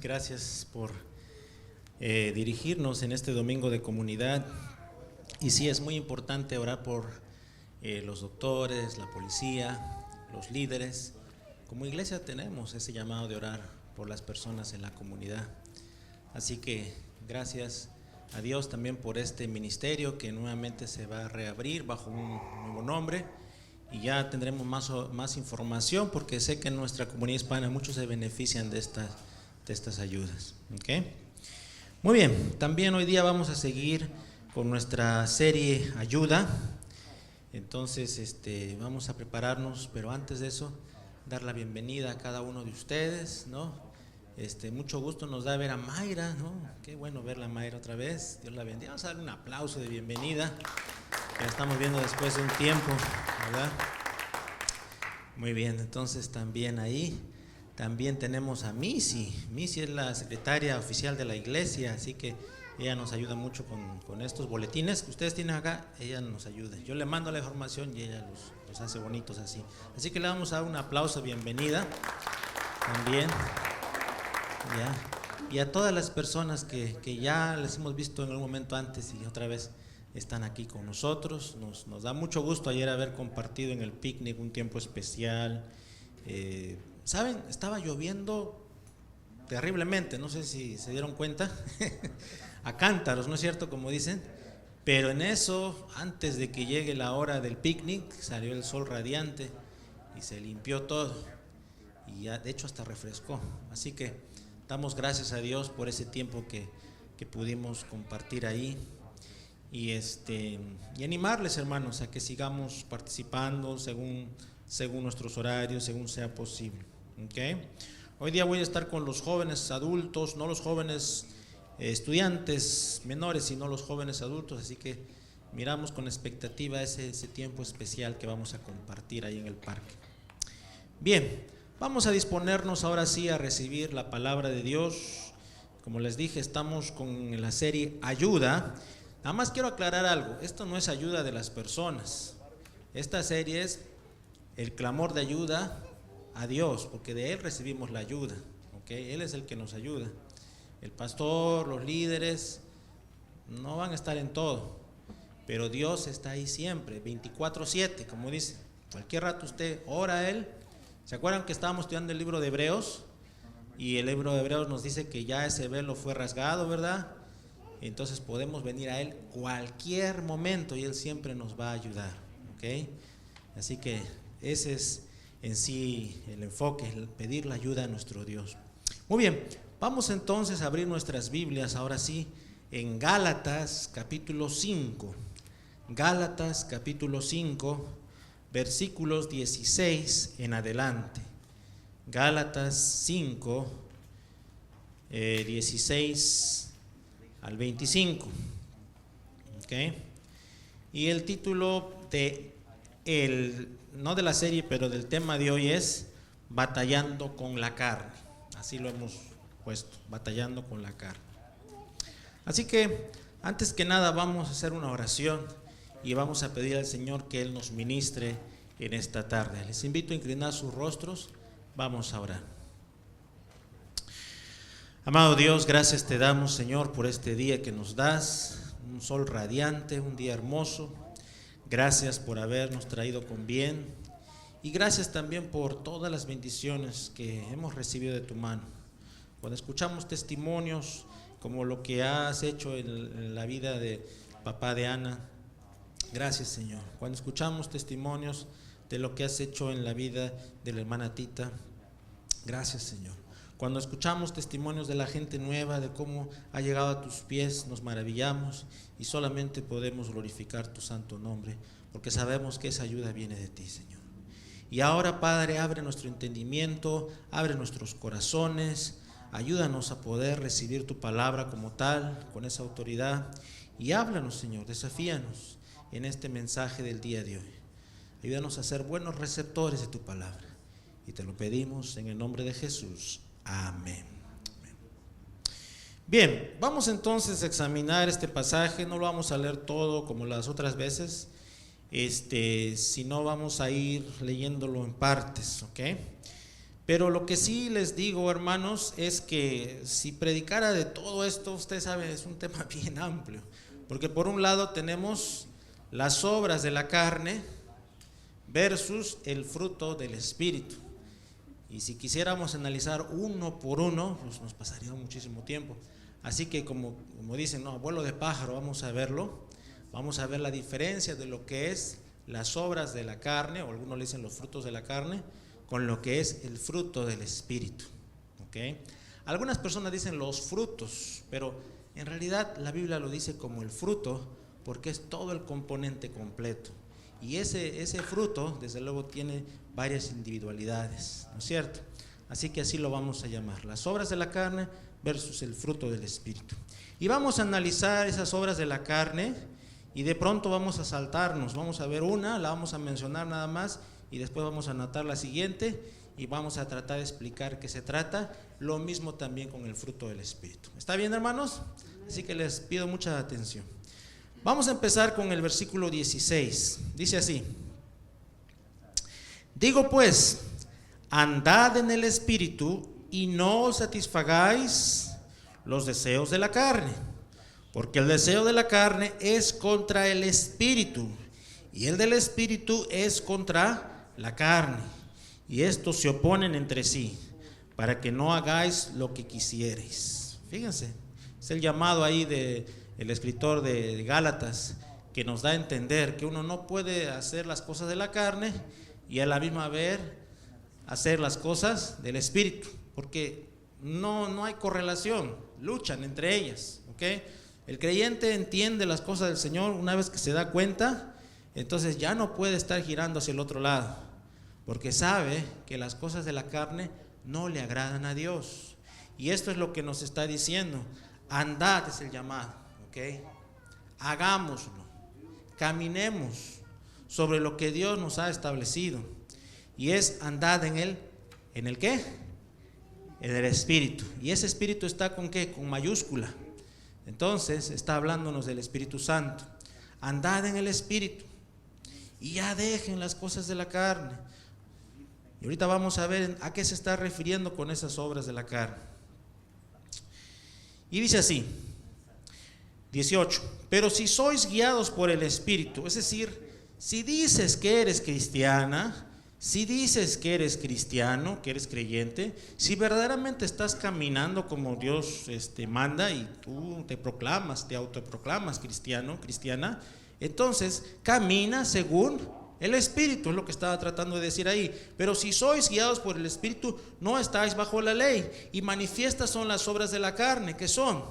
Gracias por dirigirnos en este domingo de comunidad. Y sí, es muy importante orar por los doctores, la policía, los líderes. Como iglesia tenemos ese llamado de orar por las personas en la comunidad. Así que gracias a Dios también por este ministerio que nuevamente se va a reabrir bajo un nuevo nombre. Y ya tendremos más información, porque sé que en nuestra comunidad hispana muchos se benefician de estas ayudas. ¿Okay? Muy bien, también hoy día vamos a seguir con nuestra serie Ayuda. Entonces vamos a prepararnos, pero antes de eso dar la bienvenida a cada uno de ustedes, ¿no? Mucho gusto nos da ver a Mayra, ¿no? Qué bueno verla a Mayra otra vez. Dios la bendiga. Vamos a darle un aplauso de bienvenida, que la estamos viendo después de un tiempo, ¿verdad? Muy bien, entonces también ahí también tenemos a Missy. Missy es la secretaria oficial de la iglesia, así que ella nos ayuda mucho con estos boletines que ustedes tienen acá. Ella nos ayuda. Yo le mando la información y ella los hace bonitos así. Así que le vamos a dar un aplauso, bienvenida también. Ya. Y a todas las personas que ya les hemos visto en algún momento antes y otra vez están aquí con nosotros. Nos da mucho gusto ayer haber compartido en el picnic un tiempo especial. ¿Saben? Estaba lloviendo terriblemente, no sé si se dieron cuenta, a cántaros, ¿no es cierto? Como dicen, pero en eso, antes de que llegue la hora del picnic, salió el sol radiante y se limpió todo, y ya, de hecho hasta refrescó. Así que damos gracias a Dios por ese tiempo que pudimos compartir ahí. Y animarles, hermanos, a que sigamos participando según nuestros horarios, según sea posible. ¿Okay? Hoy día voy a estar con los jóvenes adultos, no los jóvenes estudiantes menores, sino los jóvenes adultos, así que miramos con expectativa ese tiempo especial que vamos a compartir ahí en el parque. Bien, vamos a disponernos ahora sí a recibir la palabra de Dios. Como les dije, estamos con la serie Ayuda. Nada más quiero aclarar algo, esto no es ayuda de las personas, esta serie es el clamor de ayuda a Dios, porque de Él recibimos la ayuda, ¿okay? Él es el que nos ayuda. El pastor, los líderes no van a estar en todo, pero Dios está ahí siempre, 24/7, como dice. Cualquier rato usted ora a Él. ¿Se acuerdan que estábamos estudiando el libro de Hebreos? Y el libro de Hebreos nos dice que ya ese velo fue rasgado, ¿verdad? Entonces podemos venir a Él cualquier momento y Él siempre nos va a ayudar, ¿ok? Así que ese es en sí el enfoque, el pedir la ayuda a nuestro Dios. Muy bien, vamos entonces a abrir nuestras Biblias ahora sí en Gálatas capítulo 5. Gálatas capítulo 5, versículos 16 en adelante. Gálatas 5, 16 al 25. ¿Okay? Y el título no de la serie, pero del tema de hoy es Batallando con la carne. Así lo hemos puesto, batallando con la carne. Así que antes que nada vamos a hacer una oración y vamos a pedir al Señor que Él nos ministre en esta tarde. Les invito a inclinar sus rostros, vamos a orar. Amado Dios, gracias te damos, Señor, por este día que nos das, un sol radiante, un día hermoso. Gracias por habernos traído con bien y gracias también por todas las bendiciones que hemos recibido de tu mano. Cuando escuchamos testimonios como lo que has hecho en la vida de papá de Ana, gracias, Señor. Cuando escuchamos testimonios de lo que has hecho en la vida de la hermana Tita, gracias, Señor. Cuando escuchamos testimonios de la gente nueva, de cómo ha llegado a tus pies, nos maravillamos y solamente podemos glorificar tu santo nombre, porque sabemos que esa ayuda viene de ti, Señor. Y ahora, Padre, abre nuestro entendimiento, abre nuestros corazones, ayúdanos a poder recibir tu palabra como tal, con esa autoridad, y háblanos, Señor, desafíanos en este mensaje del día de hoy. Ayúdanos a ser buenos receptores de tu palabra, y te lo pedimos en el nombre de Jesús. Amén. Bien, vamos entonces a examinar este pasaje. No lo vamos a leer todo como las otras veces, sino vamos a ir leyéndolo en partes, ¿ok? Pero lo que sí les digo, hermanos, es que si predicara de todo esto, usted sabe, es un tema bien amplio. Porque por un lado tenemos las obras de la carne versus el fruto del Espíritu. Y si quisiéramos analizar uno por uno, pues nos pasaría muchísimo tiempo. Así que como dicen, no, vuelo de pájaro, vamos a verlo. Vamos a ver la diferencia de lo que es las obras de la carne, o algunos le dicen los frutos de la carne, con lo que es el fruto del Espíritu. ¿Okay? Algunas personas dicen los frutos, pero en realidad la Biblia lo dice como el fruto, porque es todo el componente completo. Y ese fruto, desde luego, tiene varias individualidades, ¿no es cierto? Así que así lo vamos a llamar, las obras de la carne versus el fruto del Espíritu. Y vamos a analizar esas obras de la carne, y de pronto vamos a saltarnos, vamos a ver una, la vamos a mencionar nada más, y después vamos a anotar la siguiente, y vamos a tratar de explicar qué se trata. Lo mismo también con el fruto del Espíritu. ¿Está bien, hermanos? Así que les pido mucha atención. Vamos a empezar con el versículo 16. Dice así: digo pues, andad en el Espíritu y no satisfagáis los deseos de la carne, porque el deseo de la carne es contra el Espíritu, y el del Espíritu es contra la carne, y estos se oponen entre sí, para que no hagáis lo que quisierais. Fíjense, es el llamado ahí del escritor de Gálatas, que nos da a entender que uno no puede hacer las cosas de la carne y a la misma vez hacer las cosas del Espíritu, porque no hay correlación, luchan entre ellas. ¿Okay? El creyente entiende las cosas del Señor una vez que se da cuenta, entonces ya no puede estar girando hacia el otro lado, porque sabe que las cosas de la carne no le agradan a Dios. Y esto es lo que nos está diciendo: andad es el llamado, ¿ok? Hagámoslo, caminemos sobre lo que Dios nos ha establecido, y es andad en el ¿qué? En el Espíritu. Y ese Espíritu está ¿con qué? Con mayúscula. Entonces está hablándonos del Espíritu Santo. Andad en el Espíritu y ya dejen las cosas de la carne. Y ahorita vamos a ver a qué se está refiriendo con esas obras de la carne. Y dice así, 18: pero si sois guiados por el Espíritu, es decir, si dices que eres cristiana, si dices que eres cristiano, que eres creyente, si verdaderamente estás caminando como Dios manda, y tú te autoproclamas cristiano, cristiana, entonces camina según el Espíritu, es lo que estaba tratando de decir ahí. Pero si sois guiados por el Espíritu, no estáis bajo la ley. Y manifiestas son las obras de la carne, que son: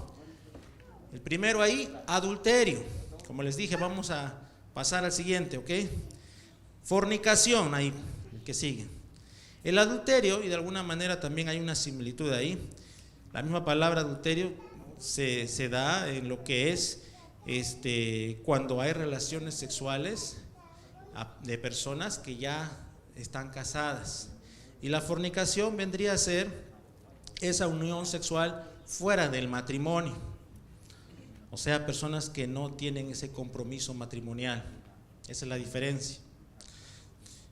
el primero ahí, adulterio. Como les dije, vamos a pasar al siguiente, ¿ok? Fornicación, ahí, el que sigue. El adulterio, y de alguna manera también hay una similitud ahí. La misma palabra adulterio se da en lo que es cuando hay relaciones sexuales de personas que ya están casadas. Y la fornicación vendría a ser esa unión sexual fuera del matrimonio, o sea, personas que no tienen ese compromiso matrimonial. Esa es la diferencia.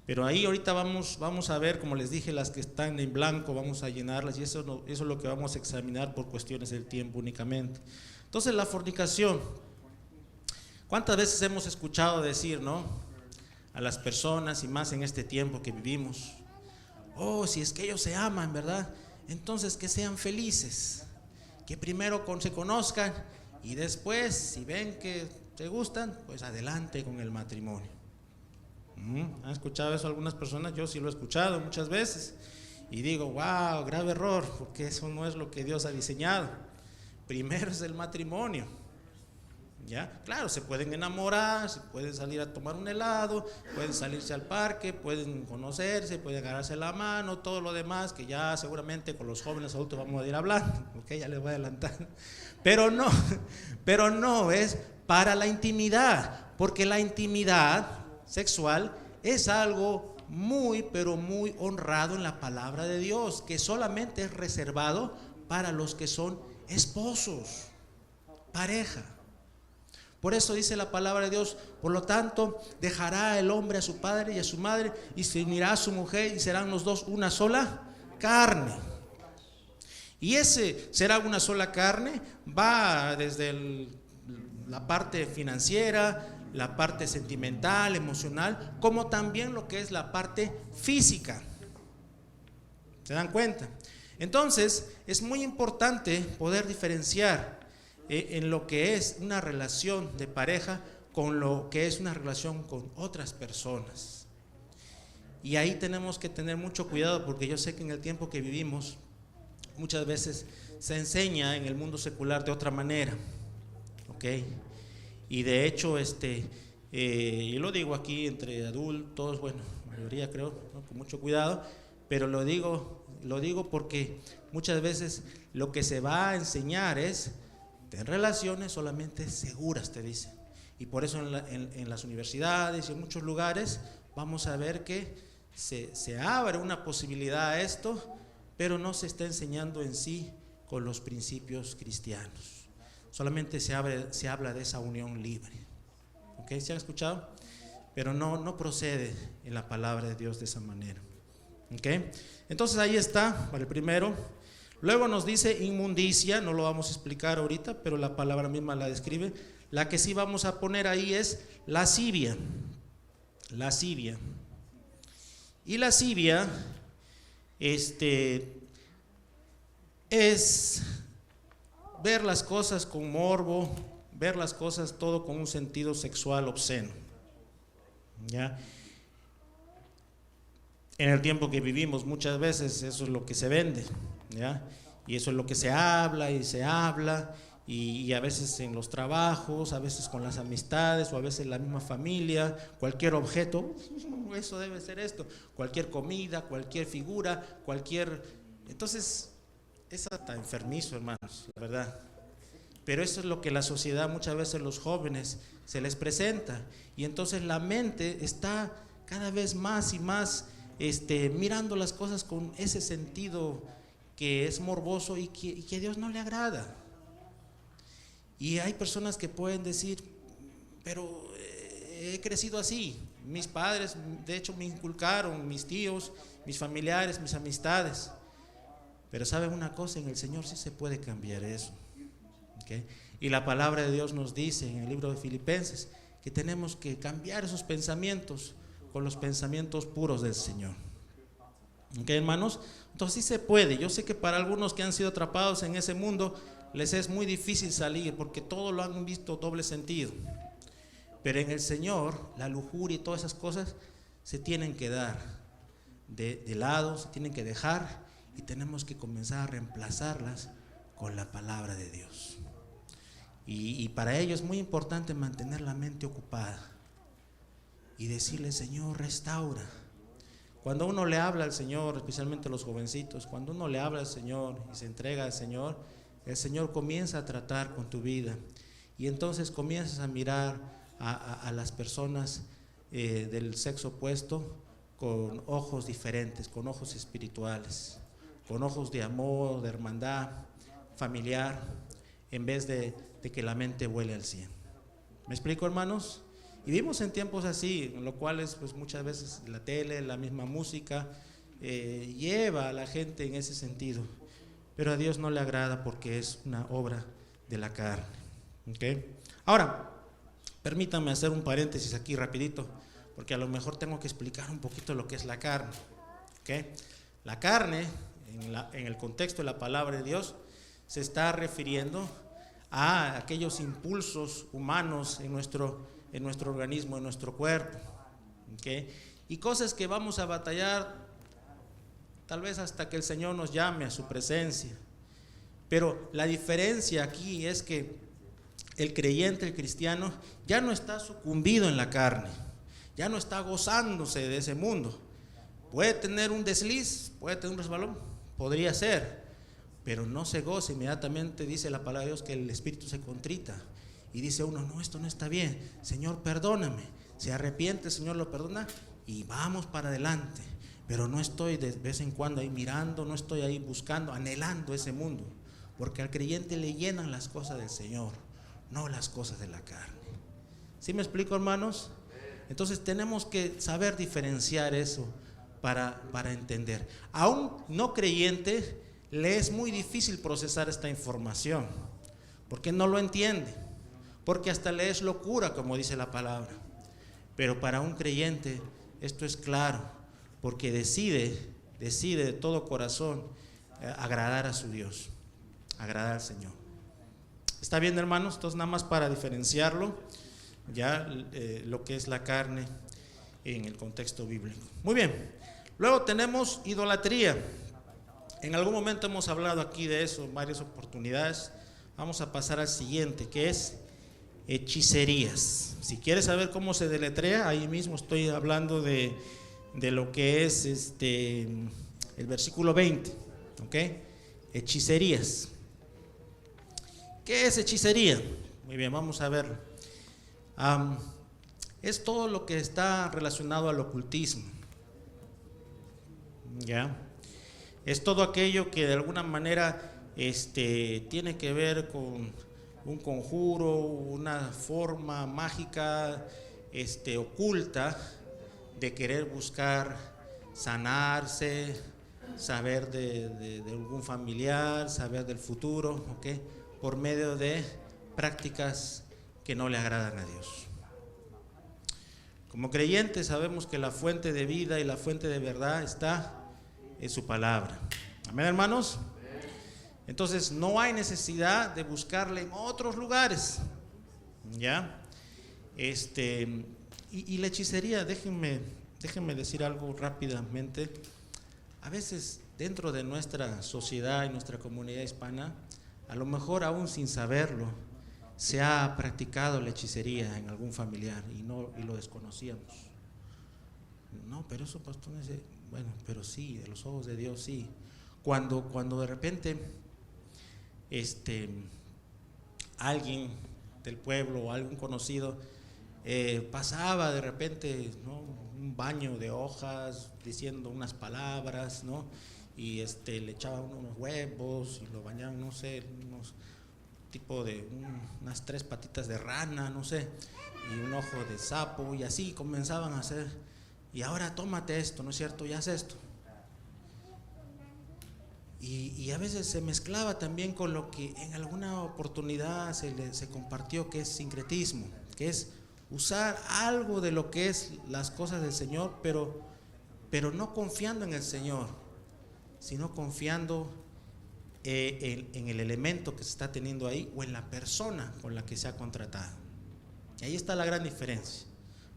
Pero ahí ahorita vamos a ver, como les dije, las que están en blanco, vamos a llenarlas, y eso es lo que vamos a examinar por cuestiones del tiempo únicamente. Entonces, la fornicación, ¿cuántas veces hemos escuchado decir, no?, a las personas, y más en este tiempo que vivimos: oh, si es que ellos se aman, ¿verdad? Entonces que sean felices, que primero se conozcan, y después, si ven que se gustan, pues adelante con el matrimonio. ¿Han escuchado eso algunas personas? Yo sí lo he escuchado muchas veces, y digo, wow, grave error, porque eso no es lo que Dios ha diseñado. Primero es el matrimonio. ¿Ya? Claro, se pueden enamorar, se pueden salir a tomar un helado, pueden salirse al parque, pueden conocerse, pueden agarrarse la mano, todo lo demás que ya seguramente con los jóvenes adultos vamos a ir hablando, ok, ya les voy a adelantar. Pero no es para la intimidad, porque la intimidad sexual es algo muy, pero muy honrado en la palabra de Dios, que solamente es reservado para los que son esposos, pareja. Por eso dice la palabra de Dios: por lo tanto, dejará el hombre a su padre y a su madre, y se unirá a su mujer, y serán los dos una sola carne. Y ese será una sola carne, va desde la parte financiera, la parte sentimental, emocional, como también lo que es la parte física. ¿Se dan cuenta? Entonces, es muy importante poder diferenciar en lo que es una relación de pareja con lo que es una relación con otras personas. Y ahí tenemos que tener mucho cuidado, porque yo sé que en el tiempo que vivimos muchas veces se enseña en el mundo secular de otra manera, ¿ok? Y de hecho, yo lo digo aquí entre adultos, bueno, mayoría creo, ¿no? Con mucho cuidado, pero lo digo porque muchas veces lo que se va a enseñar es ten relaciones solamente seguras, te dice. Y por eso en las universidades y en muchos lugares vamos a ver que se abre una posibilidad a esto, pero no se está enseñando en sí con los principios cristianos. Solamente se habla de esa unión libre. ¿Ok? ¿Se han escuchado? Pero no procede en la palabra de Dios de esa manera. ¿Ok? Entonces ahí está, para el primero. Luego nos dice inmundicia, no lo vamos a explicar ahorita, pero la palabra misma la describe. La que sí vamos a poner ahí es lascivia. Lascivia. Y lascivia, es ver las cosas con morbo, ver las cosas todo con un sentido sexual obsceno. ¿Ya? En el tiempo que vivimos muchas veces eso es lo que se vende, ¿ya? Y eso es lo que se habla y a veces en los trabajos, a veces con las amistades o a veces en la misma familia, cualquier objeto, eso debe ser esto, cualquier comida, cualquier figura, entonces es hasta enfermizo, hermanos, la verdad. Pero eso es lo que la sociedad, muchas veces los jóvenes se les presenta, y entonces la mente está cada vez más y más mirando las cosas con ese sentido que es morboso y que a Dios no le agrada. Y hay personas que pueden decir, pero he crecido así, mis padres de hecho me inculcaron, mis tíos, mis familiares, mis amistades. Pero ¿saben una cosa? En el Señor sí se puede cambiar eso. ¿Okay? Y la palabra de Dios nos dice en el libro de Filipenses que tenemos que cambiar esos pensamientos con los pensamientos puros del Señor. ¿Ok, hermanos? Entonces sí se puede. Yo sé que para algunos que han sido atrapados en ese mundo les es muy difícil salir porque todo lo han visto doble sentido. Pero en el Señor la lujuria y todas esas cosas se tienen que dar de lado, se tienen que dejar, y tenemos que comenzar a reemplazarlas con la palabra de Dios. Y para ello es muy importante mantener la mente ocupada y decirle: Señor, restaura. Cuando uno le habla al Señor, especialmente a los jovencitos, cuando uno le habla al Señor y se entrega al Señor, el Señor comienza a tratar con tu vida, y entonces comienzas a mirar a las personas del sexo opuesto con ojos diferentes, con ojos espirituales, con ojos de amor, de hermandad familiar, en vez de que la mente vuele al 100. ¿Me explico, hermanos? Y vivimos en tiempos así, en lo cual pues muchas veces la tele, la misma música lleva a la gente en ese sentido, pero a Dios no le agrada porque es una obra de la carne. ¿Okay? Ahora, permítanme hacer un paréntesis aquí rapidito, porque a lo mejor tengo que explicar un poquito lo que es la carne. ¿Okay? La carne, en el contexto de la palabra de Dios, se está refiriendo a aquellos impulsos humanos en nuestro organismo, en nuestro cuerpo, ¿okay? Y cosas que vamos a batallar tal vez hasta que el Señor nos llame a su presencia. Pero la diferencia aquí es que el creyente, el cristiano, ya no está sucumbido en la carne, ya no está gozándose de ese mundo. Puede tener un desliz, puede tener un resbalón, podría ser, pero no se goza. Inmediatamente dice la palabra de Dios que el espíritu se contrita y dice uno: no, esto no está bien, Señor, perdóname. Se arrepiente, el Señor lo perdona y vamos para adelante. Pero no estoy de vez en cuando ahí mirando, no estoy ahí buscando, anhelando ese mundo, porque al creyente le llenan las cosas del Señor, no las cosas de la carne. ¿Sí me explico, hermanos? Entonces tenemos que saber diferenciar eso para entender. A un no creyente le es muy difícil procesar esta información, porque no lo entiende, porque hasta le es locura, como dice la palabra. Pero para un creyente esto es claro, porque decide de todo corazón agradar a su Dios, agradar al Señor. ¿Está bien, hermanos? Entonces, nada más para diferenciarlo, ya lo que es la carne en el contexto bíblico. Muy bien, luego tenemos idolatría. En algún momento hemos hablado aquí de eso en varias oportunidades. Vamos a pasar al siguiente, que es hechicerías. Si quieres saber cómo se deletrea, ahí mismo estoy hablando de lo que es el versículo 20, ¿ok? Hechicerías. ¿Qué es hechicería? Muy bien, vamos a verlo. Es todo lo que está relacionado al ocultismo, ¿ya? Es todo aquello que de alguna manera tiene que ver con un conjuro, una forma mágica oculta de querer buscar sanarse, saber de algún familiar, saber del futuro, ¿ok? Por medio de prácticas que no le agradan a Dios. Como creyentes sabemos que la fuente de vida y la fuente de verdad está en su palabra. Amén, hermanos. Entonces no hay necesidad de buscarle en otros lugares, ¿ya? Y la hechicería, déjenme decir algo rápidamente. A veces dentro de nuestra sociedad y nuestra comunidad hispana, a lo mejor aún sin saberlo, se ha practicado la hechicería en algún familiar y lo desconocíamos. No, pero eso, pastor, bueno, pero sí, de los ojos de Dios sí. Cuando de repente alguien del pueblo o algún conocido pasaba de repente, ¿no?, un baño de hojas diciendo unas palabras, ¿no?, y le echaban unos huevos y lo bañaban, no sé, unos tipo de unas 3 patitas de rana, no sé, y un ojo de sapo, y así comenzaban a hacer. Y ahora tómate esto, ¿no es cierto? Y haz esto. Y a veces se mezclaba también con lo que en alguna oportunidad se compartió, que es sincretismo, que es usar algo de lo que es las cosas del Señor, pero no confiando en el Señor, sino confiando en el elemento que se está teniendo ahí o en la persona con la que se ha contratado. Y ahí está la gran diferencia.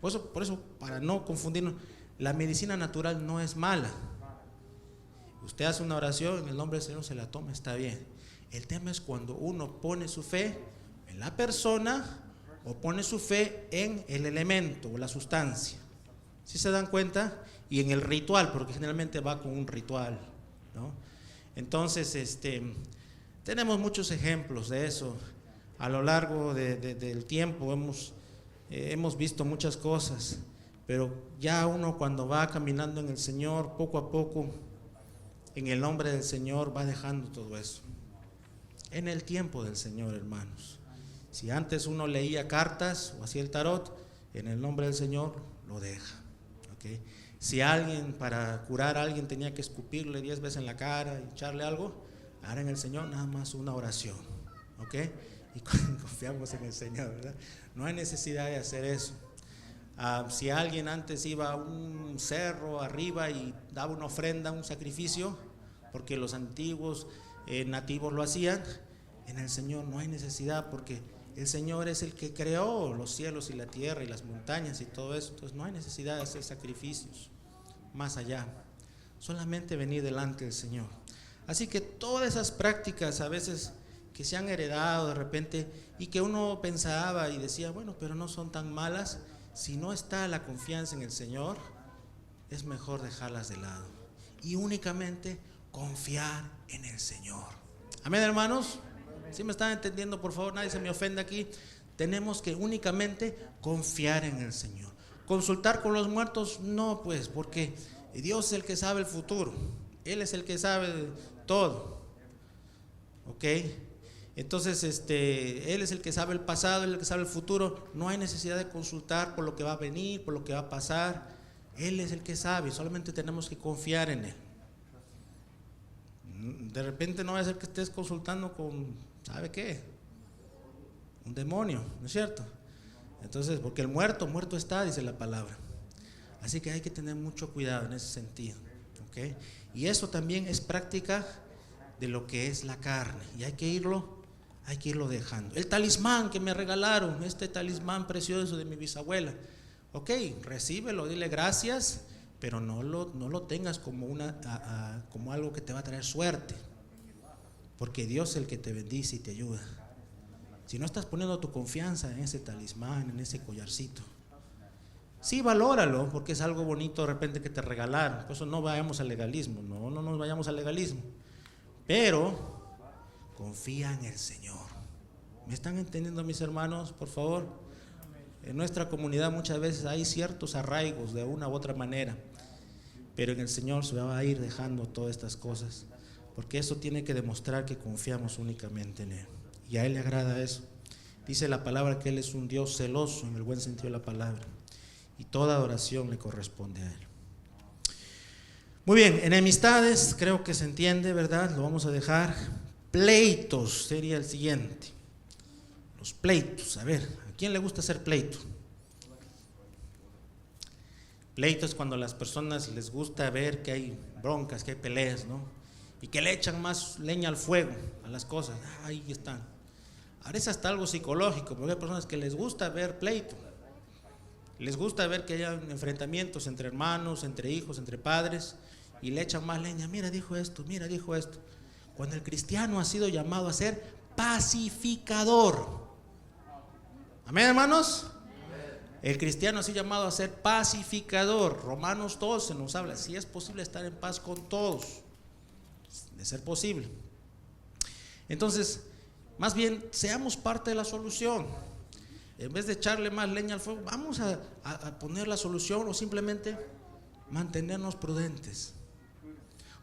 Por eso, para no confundirnos, la medicina natural no es mala. Usted hace una oración, en el nombre del Señor se la toma, está bien. El tema es cuando uno pone su fe en la persona o pone su fe en el elemento o la sustancia. ¿Sí se dan cuenta? Y en el ritual, porque generalmente va con un ritual, ¿no? Entonces, tenemos muchos ejemplos de eso. A lo largo del tiempo hemos visto muchas cosas, pero ya uno cuando va caminando en el Señor, poco a poco, en el nombre del Señor, va dejando todo eso. En el tiempo del Señor, hermanos. Si antes uno leía cartas o hacía el tarot, en el nombre del Señor lo deja, ¿okay? Si alguien, para curar a alguien, tenía que escupirle 10 veces en la cara y echarle algo, ahora en el Señor nada más una oración, ¿ok? Y confiamos en el Señor, ¿verdad? No hay necesidad de hacer eso. Si alguien antes iba a un cerro arriba y daba una ofrenda, un sacrificio, porque los antiguos nativos lo hacían, en el Señor no hay necesidad, porque el Señor es el que creó los cielos y la tierra y las montañas y todo eso. Entonces no hay necesidad de hacer sacrificios más allá, solamente venir delante del Señor. Así que todas esas prácticas a veces que se han heredado de repente y que uno pensaba y decía, bueno, pero no son tan malas, si no está la confianza en el Señor, es mejor dejarlas de lado y únicamente confiar en el Señor. Amén, hermanos. ¿Sí me están entendiendo? Por favor, nadie se me ofenda aquí. Tenemos que únicamente confiar en el Señor. Consultar con los muertos, no, pues, porque Dios es el que sabe el futuro. Él es el que sabe todo, ¿ok? Entonces, Él es el que sabe el pasado, Él es el que sabe el futuro. No hay necesidad de consultar por lo que va a venir, por lo que va a pasar. Él es el que sabe, solamente tenemos que confiar en Él. De repente no va a ser que estés consultando con, ¿sabe qué? Un demonio, ¿no es cierto? Entonces, porque el muerto está, dice la palabra. Así que hay que tener mucho cuidado en ese sentido, ¿ok? Y eso también es práctica de lo que es la carne, y hay que irlo dejando. El talismán que me regalaron, este talismán precioso de mi bisabuela, ok, recíbelo, dile gracias, pero no lo tengas como como algo que te va a traer suerte, porque Dios es el que te bendice y te ayuda. Si no estás poniendo tu confianza en ese talismán, en ese collarcito, sí, valóralo, porque es algo bonito de repente que te regalaron. Por eso no vayamos al legalismo, no nos vayamos al legalismo, pero confía en el Señor. ¿Me están entendiendo, mis hermanos? Por favor. En nuestra comunidad muchas veces hay ciertos arraigos de una u otra manera, pero en el Señor se va a ir dejando todas estas cosas, porque eso tiene que demostrar que confiamos únicamente en Él, y a Él le agrada eso. Dice la palabra que Él es un Dios celoso, en el buen sentido de la palabra, y toda adoración le corresponde a Él. Muy bien, enemistades, creo que se entiende, ¿verdad? Lo vamos a dejar. Pleitos sería el siguiente. Los pleitos, a ver, ¿a quién le gusta hacer pleito? Pleito es cuando a las personas les gusta ver que hay broncas, que hay peleas, ¿no? Y que le echan más leña al fuego, a las cosas. Ahí están. Ahora es hasta algo psicológico, porque hay personas que les gusta ver pleito. Les gusta ver que haya enfrentamientos entre hermanos, entre hijos, entre padres, y le echan más leña. Mira, dijo esto, mira, dijo esto. Cuando el cristiano ha sido llamado a ser pacificador. ¿Amén, hermanos? El cristiano ha sido llamado a ser pacificador. Romanos 12 nos habla, si es posible estar en paz con todos, de ser posible. Entonces, más bien, seamos parte de la solución. En vez de echarle más leña al fuego, vamos a poner la solución, o simplemente mantenernos prudentes.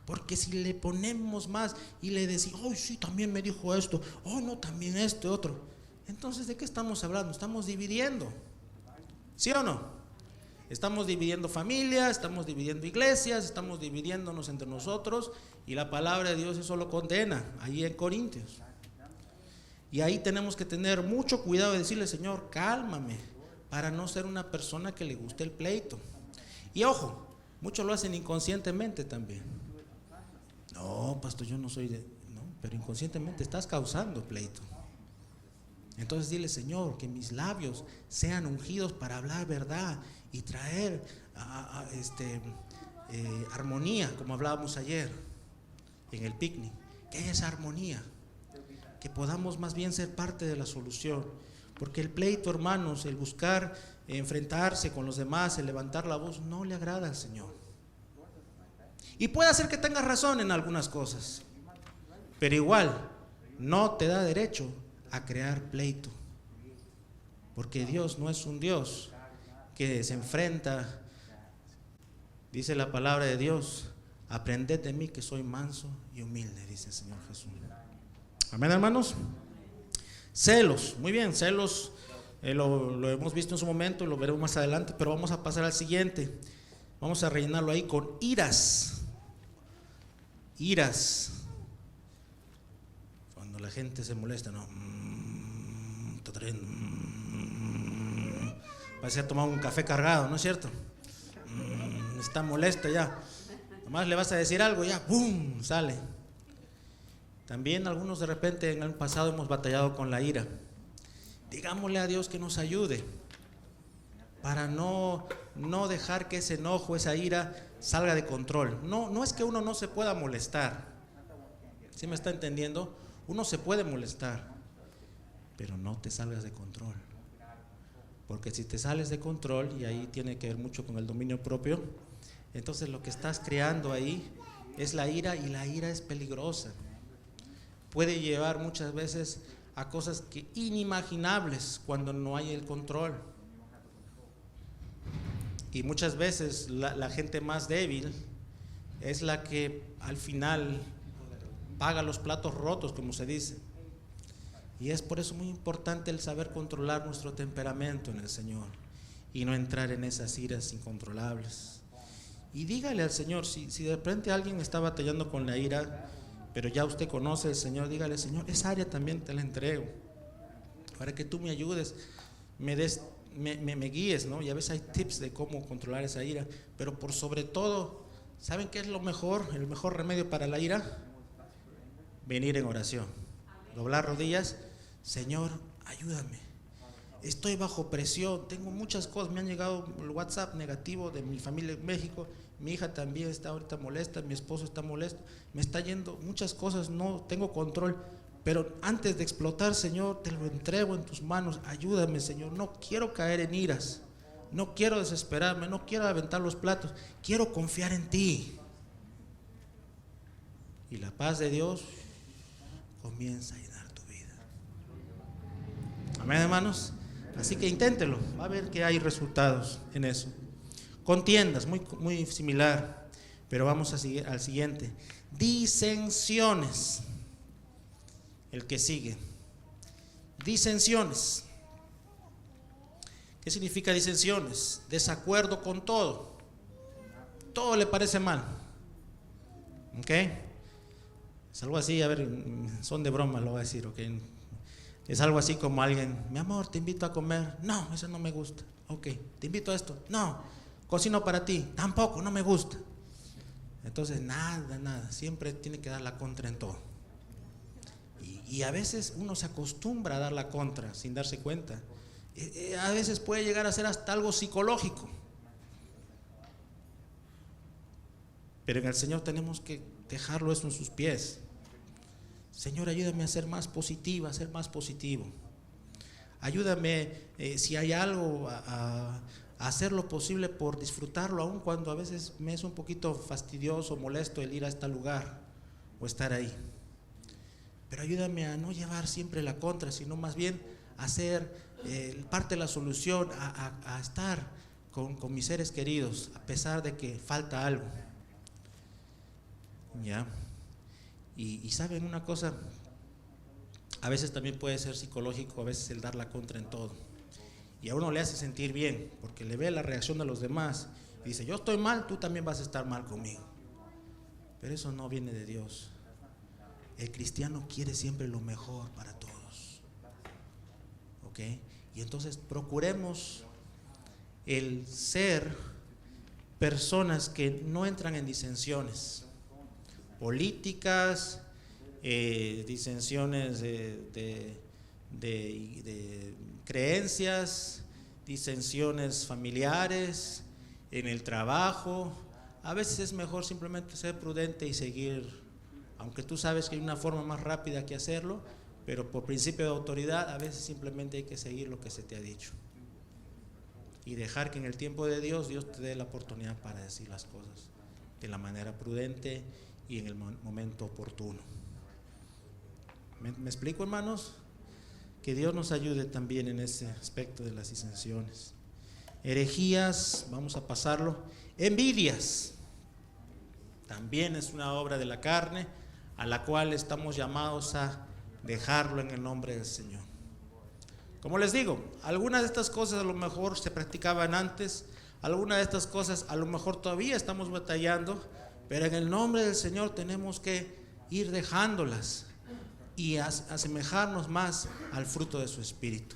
Porque si le ponemos más y le decimos, oh sí, también me dijo esto, oh no, también esto, otro, entonces ¿de qué estamos hablando? Estamos dividiendo, ¿sí o no? Estamos dividiendo familias, estamos dividiendo iglesias, estamos dividiéndonos entre nosotros, y la palabra de Dios eso lo condena, ahí en Corintios. Y ahí tenemos que tener mucho cuidado de decirle, Señor, cálmame, para no ser una persona que le guste el pleito. Y ojo, muchos lo hacen inconscientemente también. No, pastor, yo no soy de... No, pero inconscientemente estás causando pleito. Entonces dile, Señor, que mis labios sean ungidos para hablar verdad y traer armonía, como hablábamos ayer en el picnic. Que haya esa armonía, que podamos más bien ser parte de la solución. Porque el pleito, hermanos, el buscar enfrentarse con los demás, el levantar la voz, no le agrada al Señor. Y puede ser que tengas razón en algunas cosas, pero igual no te da derecho a crear pleito, porque Dios no es un Dios que se enfrenta. Dice la palabra de Dios, aprended de mí que soy manso y humilde, dice el Señor Jesús. Amén, hermanos. Celos, muy bien, celos lo hemos visto en su momento, lo veremos más adelante, pero vamos a pasar al siguiente. Vamos a rellenarlo ahí con iras. Iras, cuando la gente se molesta, ¿no? Está trayendo, parece tomar un café cargado, ¿no es cierto? Está molesto ya, nomás le vas a decir algo, ya, ¡pum!, sale. También algunos de repente en el pasado hemos batallado con la ira. Digámosle a Dios que nos ayude para no dejar que ese enojo, esa ira salga de control. No es que uno no se pueda molestar, ¿sí me está entendiendo? Uno se puede molestar, pero no te salgas de control, porque si te sales de control, y ahí tiene que ver mucho con el dominio propio, entonces lo que estás creando ahí es la ira, y la ira es peligrosa. Puede llevar muchas veces a cosas que inimaginables cuando no hay el control. Y muchas veces la gente más débil es la que al final paga los platos rotos, como se dice. Y es por eso muy importante el saber controlar nuestro temperamento en el Señor y no entrar en esas iras incontrolables. Y dígale al Señor, si de repente alguien está batallando con la ira, pero ya usted conoce al Señor, dígale: Señor, esa área también te la entrego, para que tú me ayudes, me guíes, ¿no? Y a veces hay tips de cómo controlar esa ira, pero por sobre todo, ¿saben qué es lo mejor? El mejor remedio para la ira: venir en oración, doblar rodillas. Señor, ayúdame, estoy bajo presión, tengo muchas cosas, me han llegado el WhatsApp negativo de mi familia en México, mi hija también está ahorita molesta, mi esposo está molesto, me está yendo muchas cosas, no tengo control. Pero antes de explotar, Señor, te lo entrego en tus manos, ayúdame, Señor, no quiero caer en iras, no quiero desesperarme, no quiero aventar los platos, quiero confiar en ti. Y la paz de Dios comienza a llenar tu vida. Amén, hermanos. Así que inténtelo, va a ver que hay resultados en eso. Contiendas, muy similar, pero vamos a seguir al siguiente. Disensiones. El que sigue. Disensiones. ¿Qué significa disensiones? Desacuerdo con todo. Todo le parece mal. ¿Ok? Es algo así, a ver, son de broma, lo voy a decir, ¿ok? Es algo así como alguien: mi amor, te invito a comer. No, eso no me gusta. Ok, te invito a esto. No, cocino para ti. Tampoco, no me gusta. Entonces, nada, siempre tiene que dar la contra en todo. Y a veces uno se acostumbra a dar la contra sin darse cuenta. A veces puede llegar a ser hasta algo psicológico. Pero en el Señor tenemos que dejarlo eso en sus pies. Señor, ayúdame a ser más positiva, a ser más positivo. Ayúdame, si hay algo, a hacer lo posible por disfrutarlo, aun cuando a veces me es un poquito fastidioso, molesto el ir a este lugar o estar ahí. Pero ayúdame a no llevar siempre la contra, sino más bien a ser parte de la solución, a estar con mis seres queridos, a pesar de que falta algo. ¿Ya? Y saben una cosa, a veces también puede ser psicológico, a veces el dar la contra en todo. Y a uno le hace sentir bien, porque le ve la reacción de los demás y dice: yo estoy mal, tú también vas a estar mal conmigo. Pero eso no viene de Dios. El cristiano quiere siempre lo mejor para todos. ¿Ok? Y entonces procuremos el ser personas que no entran en disensiones políticas, disensiones de creencias, disensiones familiares, en el trabajo. A veces es mejor simplemente ser prudente y seguir, aunque tú sabes que hay una forma más rápida que hacerlo, pero por principio de autoridad a veces simplemente hay que seguir lo que se te ha dicho y dejar que en el tiempo de Dios te dé la oportunidad para decir las cosas de la manera prudente y en el momento oportuno. ¿Me explico, hermanos? Que Dios nos ayude también en ese aspecto de las disensiones. Herejías, vamos a pasarlo. Envidias, también es una obra de la carne, a la cual estamos llamados a dejarlo en el nombre del Señor. Como les digo, algunas de estas cosas a lo mejor se practicaban antes, algunas de estas cosas a lo mejor todavía estamos batallando, pero en el nombre del Señor tenemos que ir dejándolas y asemejarnos más al fruto de su Espíritu.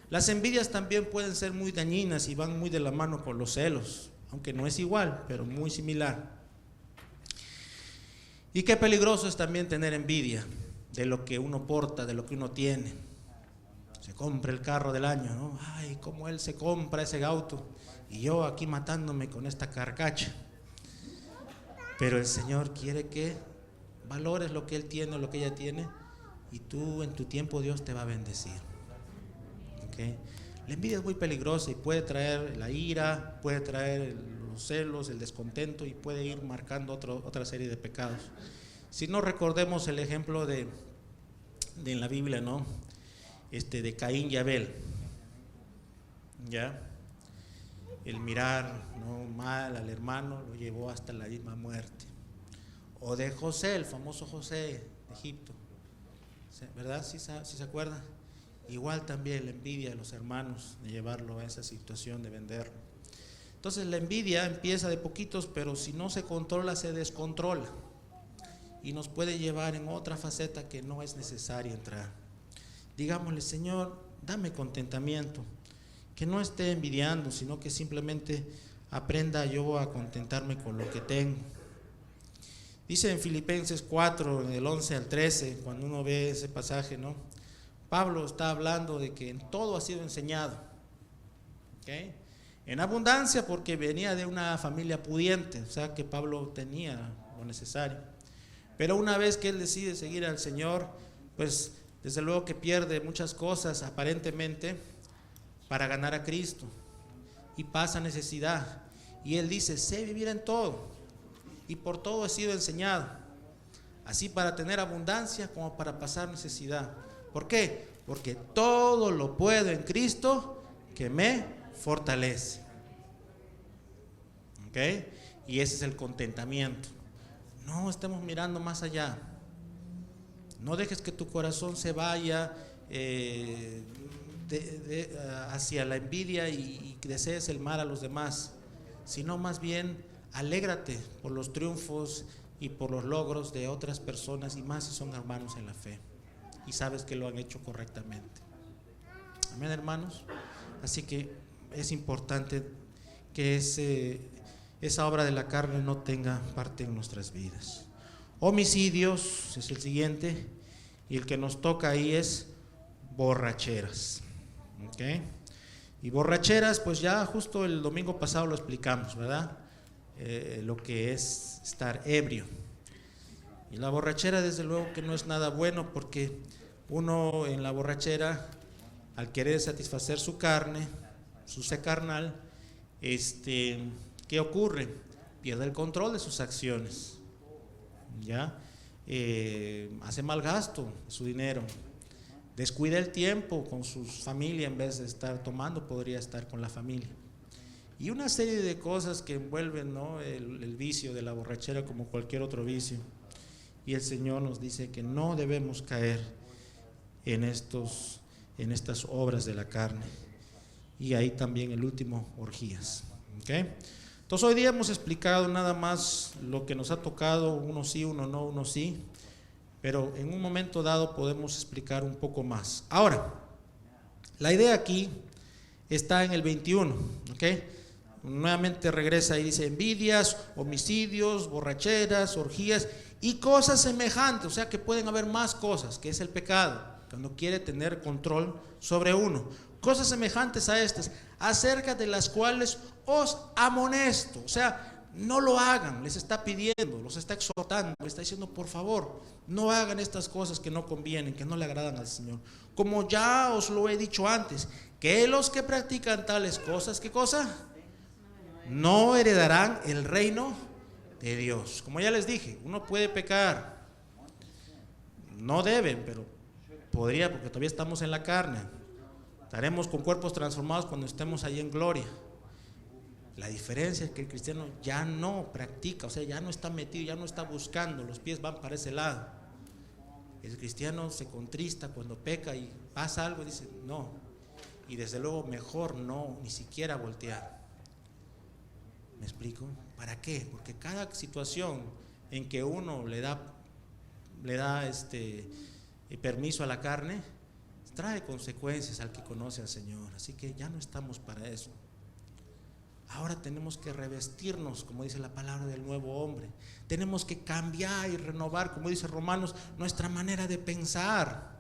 Las envidias también pueden ser muy dañinas y van muy de la mano con los celos, aunque no es igual, pero muy similar. Y qué peligroso es también tener envidia de lo que uno porta, de lo que uno tiene. Se compra el carro del año, ¿no? Ay, cómo él se compra ese auto y yo aquí matándome con esta carcacha. Pero el Señor quiere que valores lo que él tiene, lo que ella tiene, y tú en tu tiempo Dios te va a bendecir. ¿Okay? La envidia es muy peligrosa y puede traer la ira, puede traer los celos, el descontento y puede ir marcando otra serie de pecados. Si no, recordemos el ejemplo de en la Biblia, ¿no? De Caín y Abel. ¿Ya? El mirar, ¿no?, mal al hermano lo llevó hasta la misma muerte. O de José, el famoso José de Egipto, ¿verdad? ¿Sí se acuerdan? Igual también la envidia de los hermanos de llevarlo a esa situación de venderlo. Entonces la envidia empieza de poquitos, pero si no se controla, se descontrola y nos puede llevar en otra faceta que no es necesaria entrar. Digámosle: Señor, dame contentamiento, que no esté envidiando, sino que simplemente aprenda yo a contentarme con lo que tengo. Dice en Filipenses 4, del 11 al 13, cuando uno ve ese pasaje, ¿no? Pablo está hablando de que en todo ha sido enseñado, ¿okay? En abundancia, porque venía de una familia pudiente, o sea que Pablo tenía lo necesario. Pero una vez que él decide seguir al Señor, pues desde luego que pierde muchas cosas aparentemente para ganar a Cristo, y pasa necesidad. Y él dice: sé vivir en todo, y por todo he sido enseñado, así para tener abundancia como para pasar necesidad. ¿Por qué? Porque todo lo puedo en Cristo que me fortalece. ¿Ok? Y ese es el contentamiento. No estemos mirando más allá. No dejes que tu corazón se vaya hacia la envidia y desees el mal a los demás, sino más bien alégrate por los triunfos y por los logros de otras personas, y más si son hermanos en la fe y sabes que lo han hecho correctamente. Amén, hermanos. Así que es importante que esa obra de la carne no tenga parte en nuestras vidas. Homicidios es el siguiente, y el que nos toca ahí es borracheras. ¿Okay? Y borracheras, pues ya justo el domingo pasado lo explicamos, ¿verdad? Lo que es estar ebrio. Y la borrachera desde luego que no es nada bueno, porque uno en la borrachera, al querer satisfacer su carne, su sed carnal, ¿qué ocurre? Pierde el control de sus acciones, ¿ya? Hace mal gasto de su dinero, descuida el tiempo con su familia, en vez de estar tomando podría estar con la familia, y una serie de cosas que envuelven, ¿no?, el vicio de la borrachera, como cualquier otro vicio. Y el Señor nos dice que no debemos caer en estas obras de la carne. Y ahí también el último, orgías. ¿Okay? Entonces hoy día hemos explicado nada más lo que nos ha tocado, uno sí, uno no, uno sí, pero en un momento dado podemos explicar un poco más. Ahora, la idea aquí está en el 21, ¿ok? Nuevamente regresa y dice: envidias, homicidios, borracheras, orgías y cosas semejantes, o sea que pueden haber más cosas, que es el pecado, cuando quiere tener control sobre uno. Cosas semejantes a estas, acerca de las cuales os amonesto, o sea, no lo hagan, les está pidiendo, los está exhortando, les está diciendo: por favor, no hagan estas cosas que no convienen, que no le agradan al Señor. Como ya os lo he dicho antes, que los que practican tales cosas, ¿qué cosa? No heredarán el reino de Dios. Como ya les dije, uno puede pecar, no deben, pero podría, porque todavía estamos en la carne. Estaremos con cuerpos transformados cuando estemos allí en gloria. La diferencia es que el cristiano ya no practica, o sea, ya no está metido, ya no está buscando, los pies van para ese lado. El cristiano se contrista cuando peca y pasa algo y dice: no, y desde luego mejor no, ni siquiera voltear. ¿Me explico? ¿Para qué? Porque cada situación en que uno le da permiso a la carne trae consecuencias al que conoce al Señor. Así que ya no estamos para eso. Ahora tenemos que revestirnos, como dice la palabra, del nuevo hombre. Tenemos que cambiar y renovar, como dice Romanos, nuestra manera de pensar.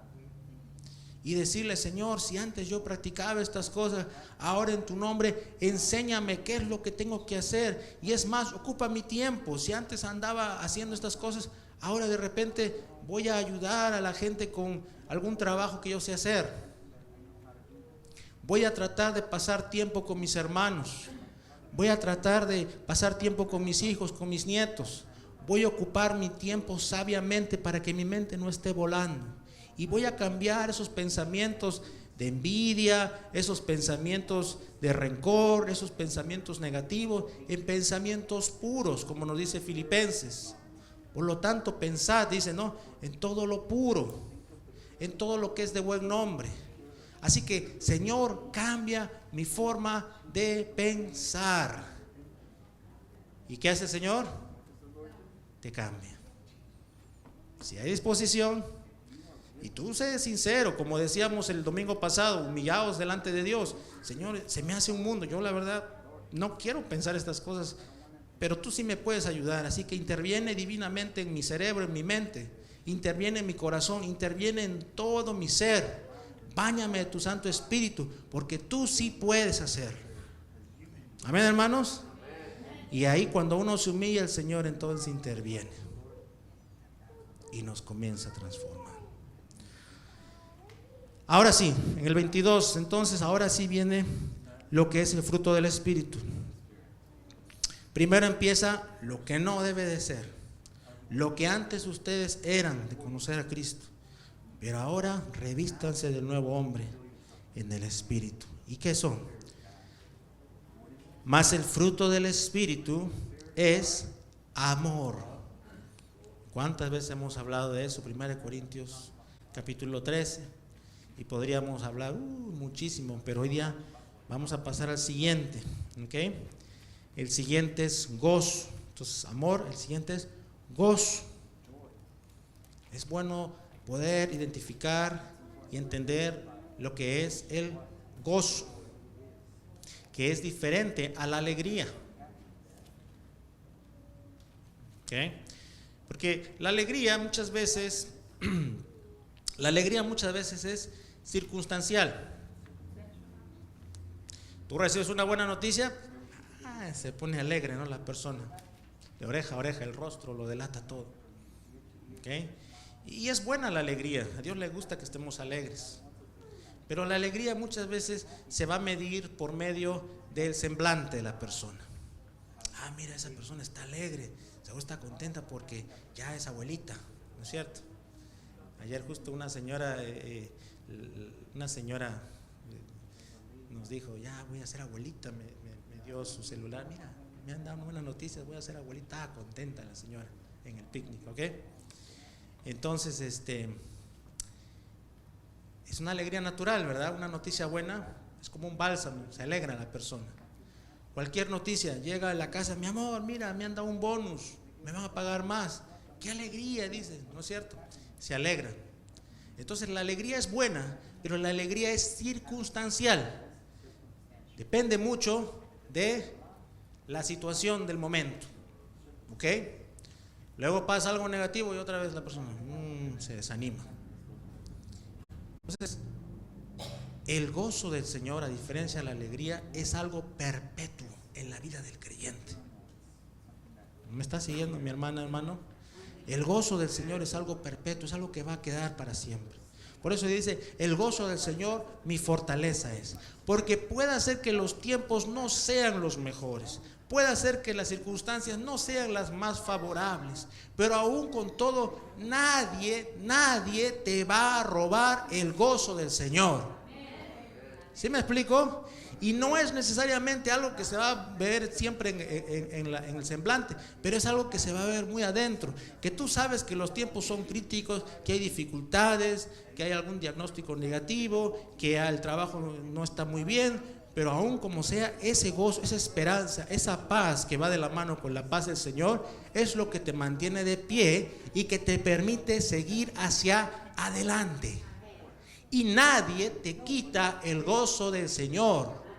Y decirle: Señor, si antes yo practicaba estas cosas, ahora en tu nombre enséñame qué es lo que tengo que hacer. Y es más, ocupa mi tiempo. Si antes andaba haciendo estas cosas, ahora de repente voy a ayudar a la gente con algún trabajo que yo sé hacer. Voy a tratar de pasar tiempo con mis hermanos. Voy a tratar de pasar tiempo con mis hijos, con mis nietos. Voy a ocupar mi tiempo sabiamente para que mi mente no esté volando. Y voy a cambiar esos pensamientos de envidia, esos pensamientos de rencor, esos pensamientos negativos, en pensamientos puros, como nos dice Filipenses. Por lo tanto, pensad, dice, ¿no?, en todo lo puro, en todo lo que es de buen nombre. Así que, Señor, cambia mi forma de pensar. ¿Y qué hace el Señor? Te cambia. Si hay disposición, y tú sé sincero, como decíamos el domingo pasado, humillados delante de Dios. Señor, se me hace un mundo. Yo la verdad no quiero pensar estas cosas, pero tú sí me puedes ayudar. Así que interviene divinamente en mi cerebro, en mi mente. Interviene en mi corazón, interviene en todo mi ser. Báñame de tu Santo Espíritu, porque tú sí puedes hacer. Amén, hermanos. Y ahí cuando uno se humilla, el Señor entonces interviene y nos comienza a transformar. Ahora sí, en el 22, entonces ahora sí viene lo que es el fruto del Espíritu. Primero empieza lo que no debe de ser, lo que antes ustedes eran de conocer a Cristo, pero ahora revístanse del nuevo hombre en el Espíritu. ¿Y qué son? Mas el fruto del Espíritu es amor. ¿Cuántas veces hemos hablado de eso? 1 Corintios capítulo 13. Y podríamos hablar muchísimo, pero hoy día vamos a pasar al siguiente, ¿ok? El siguiente es gozo. Entonces, amor, el siguiente es gozo. Es bueno poder identificar y entender lo que es el gozo, que es diferente a la alegría, ¿ok? Porque la alegría muchas veces es circunstancial. Tú recibes una buena noticia, se pone alegre, ¿no? La persona, de oreja a oreja, el rostro lo delata todo, ¿okay? Y es buena la alegría, a Dios le gusta que estemos alegres, pero la alegría muchas veces se va a medir por medio del semblante de la persona. Mira, esa persona está alegre, seguro está contenta porque ya es abuelita, ¿no es cierto? Ayer justo una señora nos dijo, ya voy a ser abuelita, me dio su celular, mira, me han dado buenas noticias, voy a ser abuelita, contenta la señora en el picnic, ¿ok? Entonces, es una alegría natural, ¿verdad? Una noticia buena es como un bálsamo, se alegra la persona. Cualquier noticia, llega a la casa, mi amor, mira, me han dado un bonus, me van a pagar más, qué alegría, dice, ¿no es cierto? Se alegra. Entonces la alegría es buena, pero la alegría es circunstancial. Depende mucho de la situación del momento, ¿ok? Luego pasa algo negativo y otra vez la persona se desanima. Entonces, el gozo del Señor, a diferencia de la alegría, es algo perpetuo en la vida del creyente. ¿Me está siguiendo mi hermana, hermano? El gozo del Señor es algo perpetuo, es algo que va a quedar para siempre. Por eso dice, el gozo del Señor mi fortaleza es. Porque puede ser que los tiempos no sean los mejores, puede ser que las circunstancias no sean las más favorables, pero aún con todo, nadie te va a robar el gozo del Señor. ¿Sí me explico? Y no es necesariamente algo que se va a ver siempre en el semblante, pero es algo que se va a ver muy adentro, que tú sabes que los tiempos son críticos, que hay dificultades, que hay algún diagnóstico negativo, que el trabajo no está muy bien, pero aún como sea, ese gozo, esa esperanza, esa paz que va de la mano con la paz del Señor, es lo que te mantiene de pie y que te permite seguir hacia adelante. Y nadie te quita el gozo del Señor,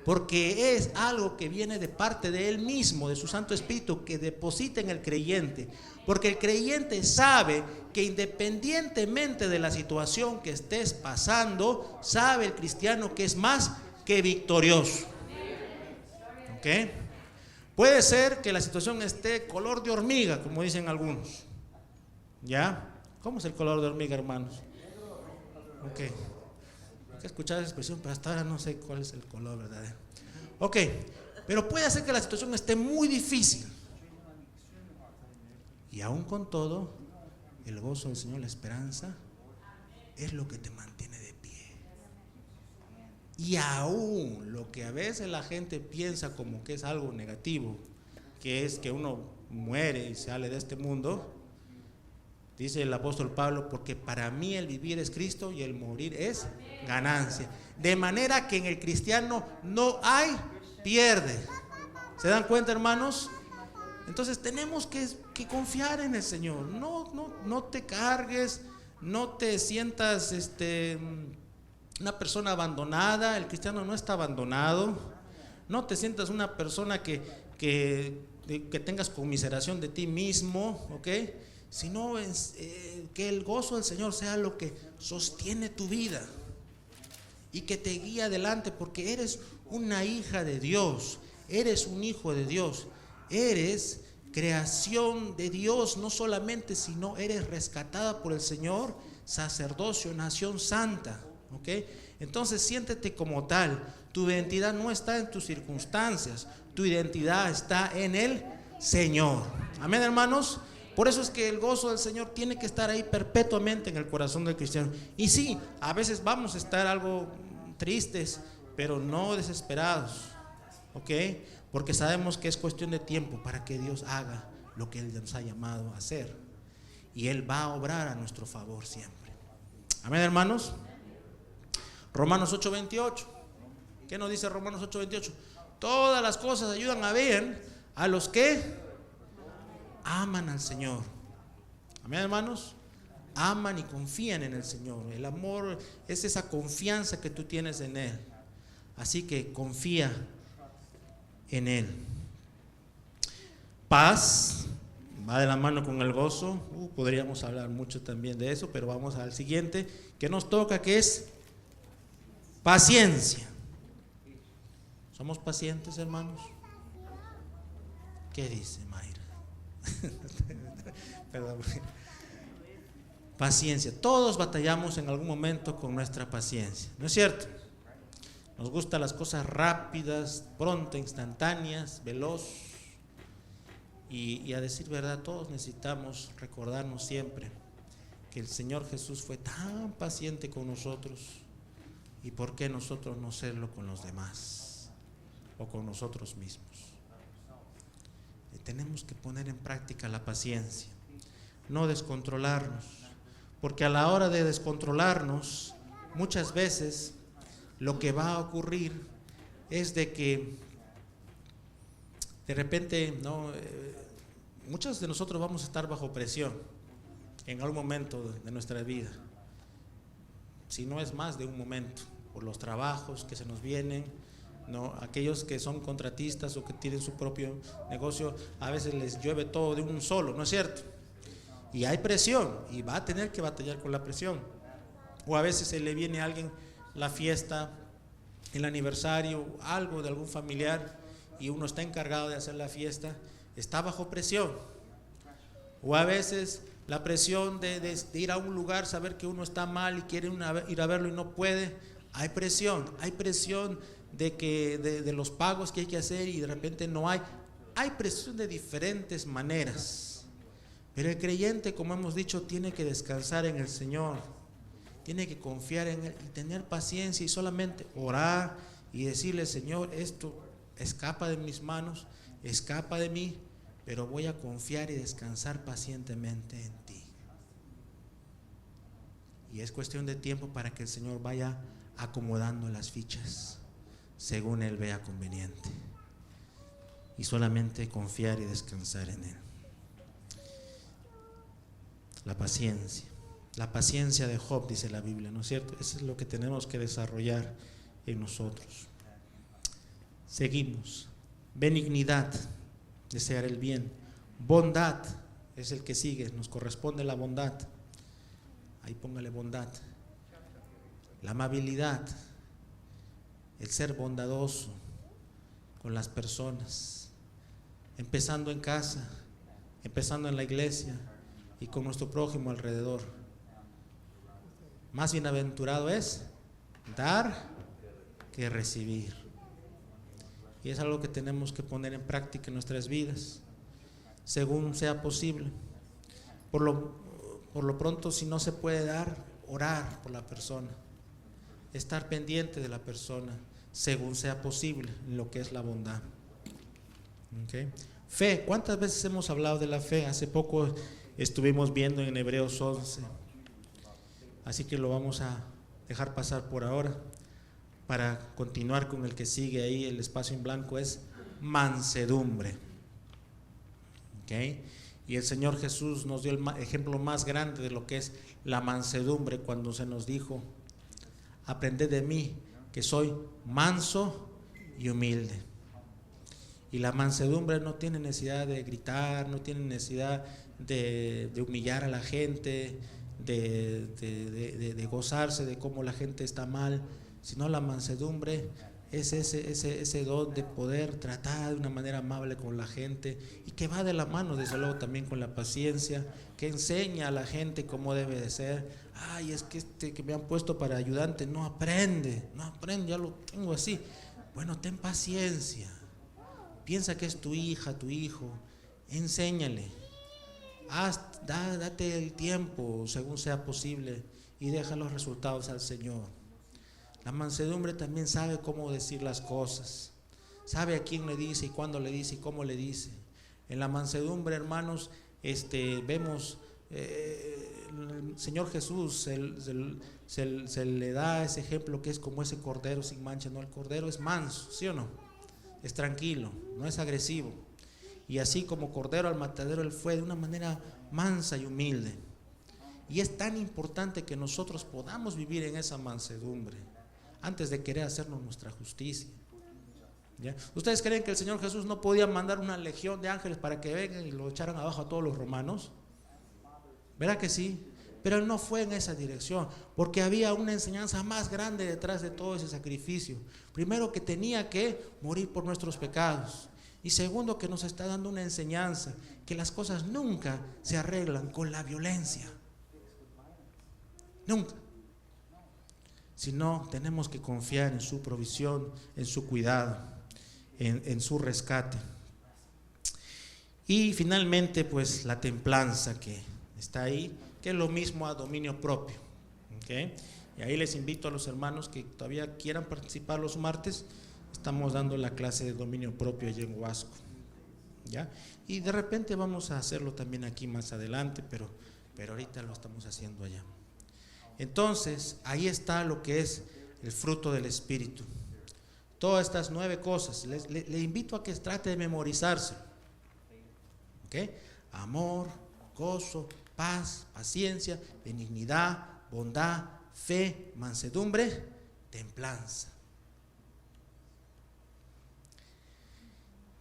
porque es algo que viene de parte de Él mismo, de su Santo Espíritu, que deposita en el creyente. Porque el creyente sabe que independientemente de la situación que estés pasando, sabe el cristiano que es más que victorioso. ¿Ok? Puede ser que la situación esté color de hormiga, como dicen algunos. ¿Ya? ¿Cómo es el color de hormiga, hermanos? Ok. He escuchado esa expresión, pero hasta ahora no sé cuál es el color verdadero. Ok, pero puede ser que la situación esté muy difícil. Y aún con todo, el gozo del Señor, la esperanza, es lo que te mantiene de pie. Y aún lo que a veces la gente piensa como que es algo negativo, que es que uno muere y sale de este mundo, Dice el apóstol Pablo, porque para mí el vivir es Cristo y el morir es ganancia. De manera que en el cristiano no hay pierde. ¿Se dan cuenta, hermanos? Entonces tenemos que confiar en el Señor. No te cargues, no te sientas una persona abandonada. El cristiano no está abandonado. No te sientas una persona que tengas conmiseración de ti mismo, ¿ok? Sino que el gozo del Señor sea lo que sostiene tu vida y que te guía adelante, porque eres una hija de Dios, eres un hijo de Dios, eres creación de Dios, no solamente, sino eres rescatada por el Señor, sacerdocio, nación santa, ¿ok? Entonces siéntete como tal. Tu identidad no está en tus circunstancias, tu identidad está en el Señor. Amén, hermanos. Por eso es que el gozo del Señor tiene que estar ahí perpetuamente en el corazón del cristiano. Y sí, a veces vamos a estar algo tristes, pero no desesperados, ¿ok? Porque sabemos que es cuestión de tiempo para que Dios haga lo que Él nos ha llamado a hacer. Y Él va a obrar a nuestro favor siempre. Amén, hermanos. Romanos 8:28. ¿Qué nos dice Romanos 8:28? Todas las cosas ayudan a bien a los que aman al Señor. Amén, hermanos. Aman y confían en el Señor. El amor es esa confianza que tú tienes en Él. Así que confía en Él. Paz va de la mano con el gozo. Podríamos hablar mucho también de eso, pero vamos al siguiente que nos toca, que es paciencia. ¿Somos pacientes, hermanos? ¿Qué dice Mayra? Perdón. Paciencia. Todos batallamos en algún momento con nuestra paciencia, ¿no es cierto? Nos gustan las cosas rápidas, pronto, instantáneas, veloz. Y a decir verdad, todos necesitamos recordarnos siempre que el Señor Jesús fue tan paciente con nosotros, y por qué nosotros no serlo con los demás o con nosotros mismos. Tenemos que poner en práctica la paciencia, no descontrolarnos, porque a la hora de descontrolarnos, muchas veces lo que va a ocurrir es de que de repente muchos de nosotros vamos a estar bajo presión en algún momento de nuestra vida, si no es más de un momento, por los trabajos que se nos vienen. No, aquellos que son contratistas o que tienen su propio negocio, a veces les llueve todo de un solo, ¿no es cierto? Y hay presión y va a tener que batallar con la presión. O a veces se le viene a alguien la fiesta, el aniversario, algo de algún familiar, y uno está encargado de hacer la fiesta, está bajo presión. O a veces la presión de ir a un lugar, saber que uno está mal y quiere ir a verlo y no puede. Hay presión de los pagos que hay que hacer y de repente no hay. Hay presión de diferentes maneras, pero el creyente, como hemos dicho, tiene que descansar en el Señor, tiene que confiar en Él y tener paciencia y solamente orar y decirle: Señor, esto escapa de mis manos, escapa de mí, pero voy a confiar y descansar pacientemente en ti. Y es cuestión de tiempo para que el Señor vaya acomodando las fichas según Él vea conveniente, y solamente confiar y descansar en Él. La paciencia de Job, dice la Biblia, ¿no es cierto? Eso es lo que tenemos que desarrollar en nosotros. Seguimos. Benignidad, desear el bien. Bondad es el que sigue, nos corresponde la bondad. Ahí póngale bondad. La amabilidad, el ser bondadoso con las personas, empezando en casa, empezando en la iglesia y con nuestro prójimo alrededor. Más bienaventurado es dar que recibir. Y es algo que tenemos que poner en práctica en nuestras vidas, según sea posible. Por lo pronto, si no se puede dar, orar por la persona, estar pendiente de la persona, según sea posible, en lo que es la bondad. ¿Okay? Fe, ¿cuántas veces hemos hablado de la fe? Hace poco estuvimos viendo en Hebreos 11. Así que lo vamos a dejar pasar por ahora para continuar con el que sigue ahí. El espacio en blanco es mansedumbre. ¿Okay? Y el Señor Jesús nos dio el ejemplo más grande de lo que es la mansedumbre cuando se nos dijo: aprended de mí, que soy manso y humilde. Y la mansedumbre no tiene necesidad de gritar, no tiene necesidad de humillar a la gente, de gozarse de cómo la gente está mal, sino la mansedumbre es ese don de poder tratar de una manera amable con la gente, y que va de la mano desde luego también con la paciencia, que enseña a la gente cómo debe de ser. Ay, es que que me han puesto para ayudante no aprende, ya lo tengo así. Bueno, ten paciencia, piensa que es tu hija, tu hijo, enséñale, date el tiempo según sea posible y deja los resultados al Señor. La mansedumbre también sabe cómo decir las cosas, sabe a quién le dice y cuándo le dice y cómo le dice. En la mansedumbre, hermanos, vemos el Señor Jesús se le da ese ejemplo que es como ese cordero sin mancha. No, el cordero es manso, ¿sí o no? Es tranquilo, no es agresivo. Y así como cordero al matadero él fue de una manera mansa y humilde. Y es tan importante que nosotros podamos vivir en esa mansedumbre antes de querer hacernos nuestra justicia. ¿Ya? ¿Ustedes creen que el Señor Jesús no podía mandar una legión de ángeles para que vengan y lo echaran abajo a todos los romanos? ¿Verdad que sí? Pero Él no fue en esa dirección, porque había una enseñanza más grande detrás de todo ese sacrificio. Primero, que tenía que morir por nuestros pecados. Y segundo, que nos está dando una enseñanza, que las cosas nunca se arreglan con la violencia. Nunca. Sino tenemos que confiar en su provisión, en su cuidado, en su rescate. Y finalmente, pues la templanza que está ahí, que es lo mismo a dominio propio. ¿Okay? Y ahí les invito a los hermanos que todavía quieran participar los martes. Estamos dando la clase de dominio propio allí en Huasco, ¿ya? Y de repente vamos a hacerlo también aquí más adelante, pero ahorita lo estamos haciendo allá. Entonces, ahí está lo que es el fruto del Espíritu. Todas estas 9 cosas, le invito a que trate de memorizarse. ¿Okay? Amor, gozo, paz, paciencia, benignidad, bondad, fe, mansedumbre, templanza.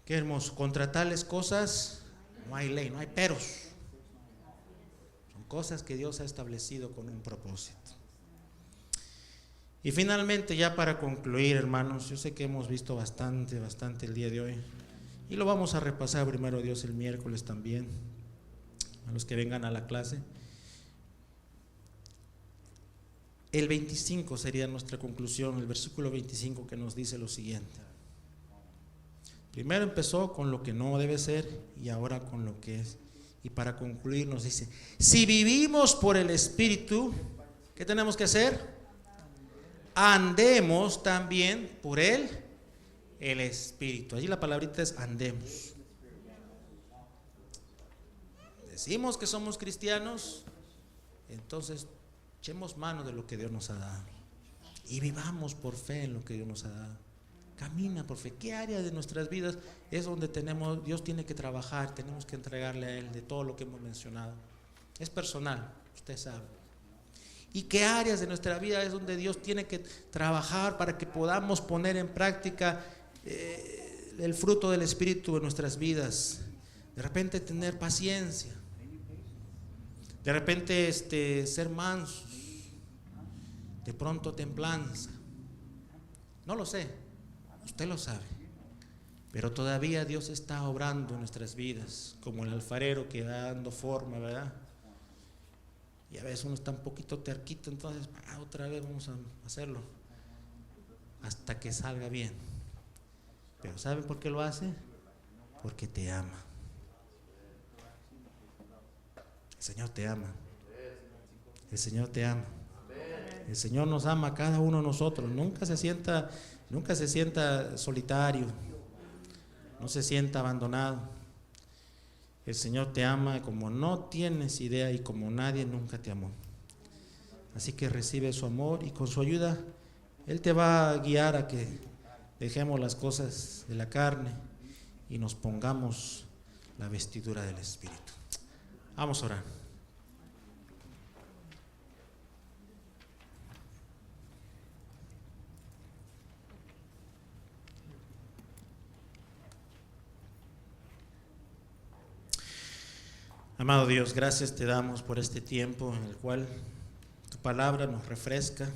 Qué hermoso. Contra tales cosas no hay ley, no hay peros. Son cosas que Dios ha establecido con un propósito. Y finalmente, ya para concluir, hermanos, yo sé que hemos visto bastante el día de hoy, y lo vamos a repasar primero Dios el miércoles también, a los que vengan a la clase. El 25 sería nuestra conclusión, el versículo 25, que nos dice lo siguiente. Primero empezó con lo que no debe ser y ahora con lo que es. Y para concluir nos dice: si vivimos por el Espíritu, ¿qué tenemos que hacer? Andemos también por el Espíritu. Allí la palabrita es andemos. Decimos que somos cristianos, entonces echemos mano de lo que Dios nos ha dado y vivamos por fe en lo que Dios nos ha dado. Camina por fe. ¿Qué área de nuestras vidas es donde Dios tiene que trabajar? Tenemos que entregarle a Él de todo lo que hemos mencionado. Es personal, usted sabe. ¿Y qué áreas de nuestra vida es donde Dios tiene que trabajar para que podamos poner en práctica el fruto del Espíritu en nuestras vidas? De repente tener paciencia, de repente ser mansos, de pronto templanza. No lo sé, usted lo sabe, pero todavía Dios está obrando en nuestras vidas, como el alfarero que va dando forma, ¿verdad? Y a veces uno está un poquito terquito, entonces otra vez vamos a hacerlo hasta que salga bien. Pero ¿saben por qué lo hace? Porque te ama. El Señor te ama. El Señor te ama. El Señor nos ama a cada uno de nosotros. Nunca se sienta solitario, no se sienta abandonado. El Señor te ama como no tienes idea y como nadie nunca te amó. Así que recibe su amor y con su ayuda Él te va a guiar a que dejemos las cosas de la carne y nos pongamos la vestidura del Espíritu. Vamos a orar. Amado Dios, gracias te damos por este tiempo en el cual tu palabra nos refresca,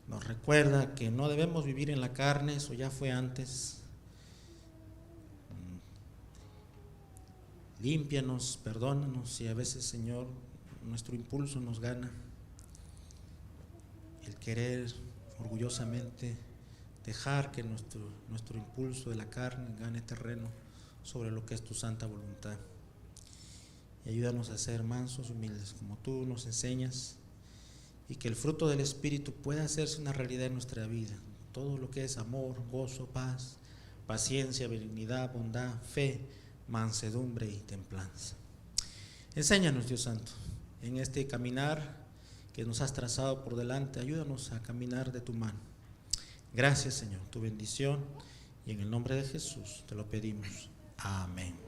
nos recuerda que no debemos vivir en la carne, eso ya fue antes. Límpianos, perdónanos si a veces, Señor, nuestro impulso nos gana, el querer orgullosamente dejar que nuestro impulso de la carne gane terreno sobre lo que es tu santa voluntad. Y ayúdanos a ser mansos, humildes, como tú nos enseñas, y que el fruto del Espíritu pueda hacerse una realidad en nuestra vida. Todo lo que es amor, gozo, paz, paciencia, benignidad, bondad, fe, mansedumbre y templanza. Enséñanos, Dios Santo, en este caminar que nos has trazado por delante. Ayúdanos a caminar de tu mano. Gracias, Señor, tu bendición, y en el nombre de Jesús te lo pedimos. Amén.